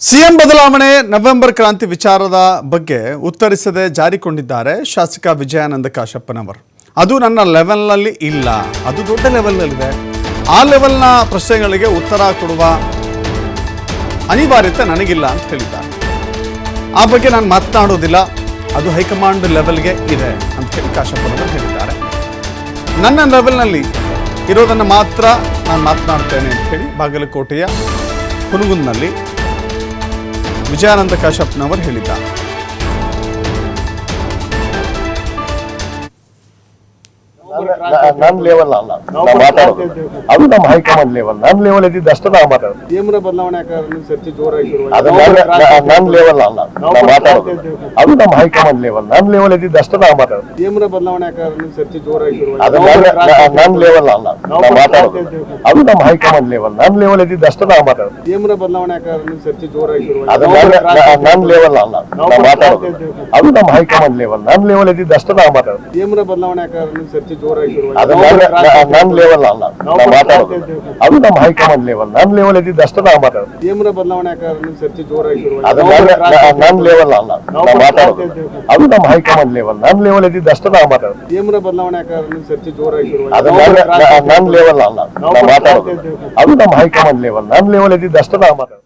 CM ಬದಲಾವಣೆ November ಕ್ರಾಂತಿ ವಿಚಾರದ ಬಗ್ಗೆ ಉತ್ತರಿಸದೆ ಜಾರಿಕೊಂಡಿದ್ದಾರೆ ಶಾಸಕ ವಿಜಯಾನಂದ ಕಾಶಪ್ಪನವರು. ಅದು ನನ್ನ ಲೆವೆಲ್ನಲ್ಲಿ ಇಲ್ಲ, ಅದು ದೊಡ್ಡ ಲೆವೆಲ್ನಲ್ಲಿದೆ. ಆ ಲೆವೆಲ್ನ ಪ್ರಶ್ನೆಗಳಿಗೆ ಉತ್ತರ ಕೊಡುವ ಅನಿವಾರ್ಯತೆ ನನಗಿಲ್ಲ ಅಂತ ಹೇಳಿದ್ದಾರೆ. ಆ ಬಗ್ಗೆ ನಾನು ಮಾತನಾಡೋದಿಲ್ಲ, ಅದು ಹೈಕಮಾಂಡ್ ಲೆವೆಲ್ಗೆ ಇದೆ ಅಂತ ಹೇಳಿ ಕಾಶಪ್ಪನವರು ಹೇಳಿದ್ದಾರೆ. ನನ್ನ ಲೆವೆಲ್ನಲ್ಲಿ ಇರೋದನ್ನು ಮಾತ್ರ ನಾನು ಮಾತನಾಡ್ತೇನೆ ಅಂತ ಹೇಳಿ ಬಾಗಲಕೋಟೆಯ ಹುನಗುಂದಿನಲ್ಲಿ ವಿಜಯಾನಂದ ಕಾಶಪ್ಪನವರು ಹೇಳಿದ್ದಾರೆ. ನನ್ನ ಲೆವೆಲ್ ಅಲ್ಲ ಮಾತಾಡೋದು, ಅದು ನಮ್ಮ ಹೈಕಮಾಂಡ್ ಲೆವೆಲ್. ನನ್ನ ಲೆವೆಲ್ ಇದ್ದಿದ್ದಷ್ಟು ನಾವು ಮಾತಾಡೋದು. ಬದಲಾವಣೆ ಅದು ನನ್ನ ಲೆವೆಲ್ ಅಲ್ಲ ಮಾತಾಡೋದು, ಅದು ನಮ್ಮ ಹೈಕಮಾಂಡ್ ಲೆವೆಲ್. ನನ್ನ ಲೆವೆಲ್ ಇದ್ದಿದ್ದಷ್ಟು ನಾವು ಮಾತಾಡೋದು. ಬದಲಾವಣೆ ಅದು ನನ್ನ ಲೆವೆಲ್ ಅಲ್ಲ ಮಾತಾಡೋದು, ಅದು ನಮ್ಮ ಹೈಕಮಾಂಡ್ ಲೆವೆಲ್. ನನ್ನ ಲೆವೆಲ್ ಇದ್ದಿದ್ದಷ್ಟು ನಾವು ಮಾತಾಡೋದು. ಬದಲಾವಣೆ ಅದು ನನ್ನ ಲೆವೆಲ್ ಅಲ್ಲ ಮಾತಾಡೋದು, ಅದು ನಮ್ಮ ಹೈಕಮಾಂಡ್ ಲೆವೆಲ್. ನನ್ನ ಲೆವೆಲ್ ಇದ್ದಿದ್ದಷ್ಟು ನಾವು ಮಾತಾಡೋದು. ಬದಲಾವಣೆ ಅದು ನನ್ನ ಲೆವೆಲ್ ಅಲ್ಲ ಮಾತಾಡೋದು, ಅದು ನಮ್ಮ ಹೈಕಮಾಂಡ್ ಲೆವೆಲ್. ನನ್ನ ಲೆವೆಲ್ ಇದ್ದಿದ್ದಷ್ಟು ನಾವು ಮಾತಾಡೋದು. ಬದಲಾವಣೆ ಅದು ನನ್ನ ಲೆವೆಲ್ ಅಲ್ಲ ಮಾತಾಡೋದು, ಅದು ನಮ್ಮ ಹೈಕಮಾಂಡ್ ಲೆವೆಲ್. ನನ್ನ ಲೆವೆಲ್ ಇದ್ದಿದ್ದಷ್ಟು ನಾವು ಮಾತಾಡೋದು. ಬದಲಾವಣೆ ಅದು ನನ್ನ ಲೆವೆಲ್ ಅಲ್ಲ ಮಾತಾಡೋದು, ಅದು ನಮ್ಮ ಹೈಕಮಾಂಡ್ ಲೆವೆಲ್. ನನ್ನ ಲೆವೆಲ್ ಇದ್ದಿದ್ದಷ್ಟು ನಾವು ಮಾತಾಡೋದು.